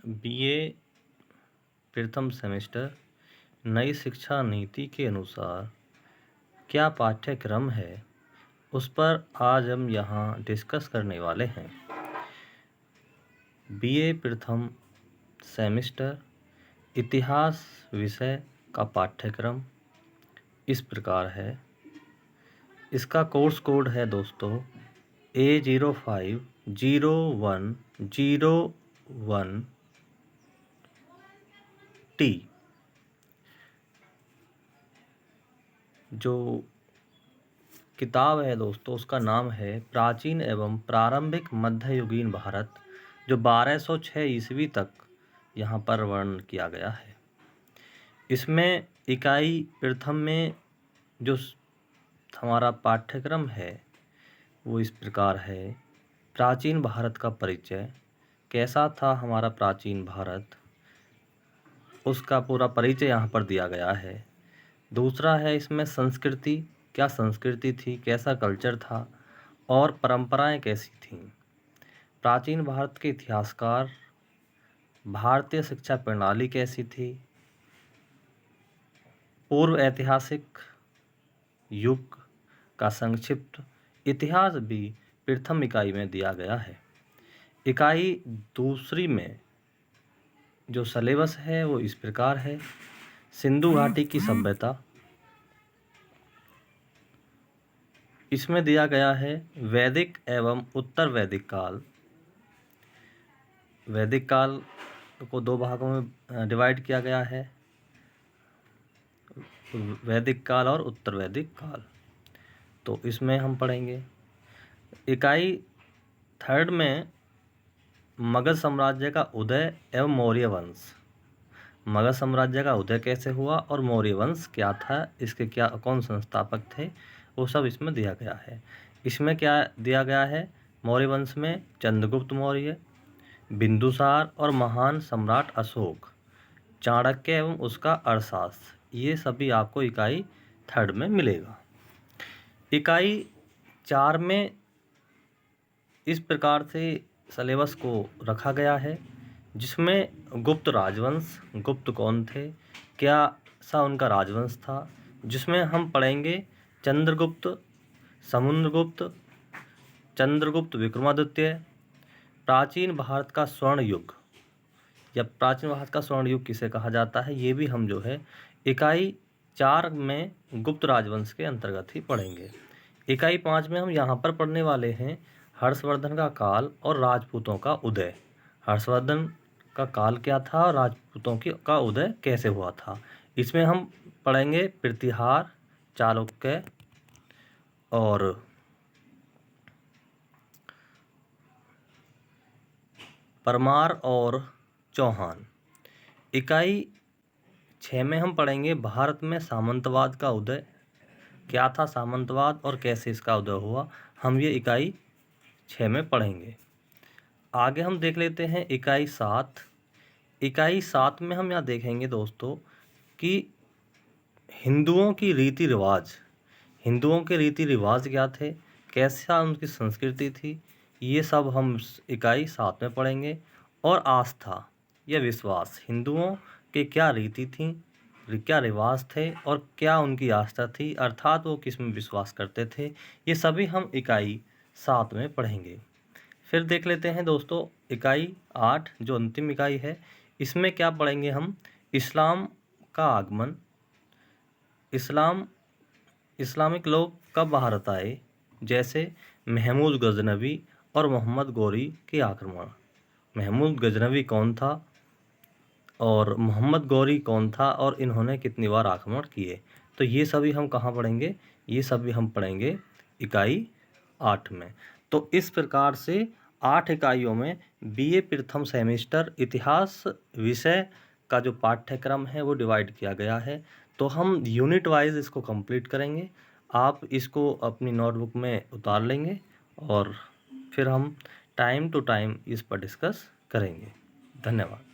BA प्रथम semester नई शिक्षा नीति के अनुसार क्या पाठ्यक्रम है, उस पर आज हम यहाँ डिस्कस करने वाले हैं। बीए प्रथम सेमेस्टर इतिहास विषय का पाठ्यक्रम इस प्रकार है। इसका कोर्स कोड है दोस्तों A050101T। जो किताब है दोस्तों उसका नाम है प्राचीन एवं प्रारंभिक मध्ययुगीन भारत, जो 1206 ईस्वी तक यहाँ पर वर्णन किया गया है। इसमें इकाई प्रथम में जो हमारा पाठ्यक्रम है वो इस प्रकार है। प्राचीन भारत का परिचय, कैसा था हमारा प्राचीन भारत, उसका पूरा परिचय यहाँ पर दिया गया है। दूसरा है इसमें संस्कृति, क्या संस्कृति थी, कैसा कल्चर था और परंपराएं कैसी थीं। प्राचीन भारत के इतिहासकार, भारतीय शिक्षा प्रणाली कैसी थी, पूर्व ऐतिहासिक युग का संक्षिप्त इतिहास भी प्रथम इकाई में दिया गया है। इकाई दूसरी में जो सिलेबस है वो इस प्रकार है। सिंधु घाटी की सभ्यता, इसमें दिया गया है वैदिक एवं उत्तर वैदिक काल। वैदिक काल को दो भागों में डिवाइड किया गया है, वैदिक काल और उत्तर वैदिक काल। तो इसमें हम पढ़ेंगे। इकाई थर्ड में मगध साम्राज्य का उदय एवं मौर्य वंश। मगध साम्राज्य का उदय कैसे हुआ और मौर्य वंश क्या था, इसके क्या कौन संस्थापक थे, वो सब इसमें दिया गया है। इसमें क्या दिया गया है, मौर्य वंश में चंद्रगुप्त मौर्य, बिंदुसार और महान सम्राट अशोक, चाणक्य एवं उसका अर्थशास्त्र, ये सभी आपको इकाई थर्ड में मिलेगा। इकाई चार में इस प्रकार से सिलेबस को रखा गया है, जिसमें गुप्त राजवंश, गुप्त कौन थे, क्या सा उनका राजवंश था, जिसमें हम पढ़ेंगे चंद्रगुप्त, समुद्रगुप्त, चंद्रगुप्त विक्रमादित्य, प्राचीन भारत का स्वर्ण युग, या प्राचीन भारत का स्वर्ण युग किसे कहा जाता है, ये भी हम जो है इकाई चार में गुप्त राजवंश के अंतर्गत ही पढ़ेंगे। इकाई पाँच में हम यहाँ पर पढ़ने वाले हैं हर्षवर्धन का काल और राजपूतों का उदय। हर्षवर्धन का काल क्या था और राजपूतों का उदय कैसे हुआ था। इसमें हम पढ़ेंगे प्रतिहार, चालुक्य और परमार और चौहान। इकाई 6 में हम पढ़ेंगे भारत में सामंतवाद का उदय, क्या था सामंतवाद और कैसे इसका उदय हुआ, हम ये इकाई 6 में पढ़ेंगे। आगे हम देख लेते हैं इकाई 7। इकाई 7 में हम यहाँ देखेंगे दोस्तों कि हिंदुओं की रीति रिवाज, हिंदुओं के रीति रिवाज क्या थे, कैसा उनकी संस्कृति थी, ये सब हम इकाई 7 में पढ़ेंगे। और आस्था या विश्वास, हिंदुओं के क्या रीति थी, क्या रिवाज थे और क्या उनकी आस्था थी, अर्थात वो किस में विश्वास करते थे, ये सभी हम इकाई 7 में पढ़ेंगे। फिर देख लेते हैं दोस्तों इकाई 8 जो अंतिम इकाई है। इसमें क्या पढ़ेंगे हम, इस्लाम का आगमन, इस्लामिक लोग कब भारत आए, जैसे महमूद गजनवी और मोहम्मद गौरी के आक्रमण। महमूद गजनवी कौन था और मोहम्मद गौरी कौन था और इन्होंने कितनी बार आक्रमण किए, तो ये सभी हम कहाँ पढ़ेंगे, ये सभी हम पढ़ेंगे इकाई 8 में। तो इस प्रकार से 8 इकाइयों में बीए प्रथम सेमेस्टर इतिहास विषय का जो पाठ्यक्रम है वो डिवाइड किया गया है। तो हम यूनिट वाइज इसको कंप्लीट करेंगे। आप इसको अपनी नोटबुक में उतार लेंगे और फिर हम टाइम टू टाइम इस पर डिस्कस करेंगे। धन्यवाद।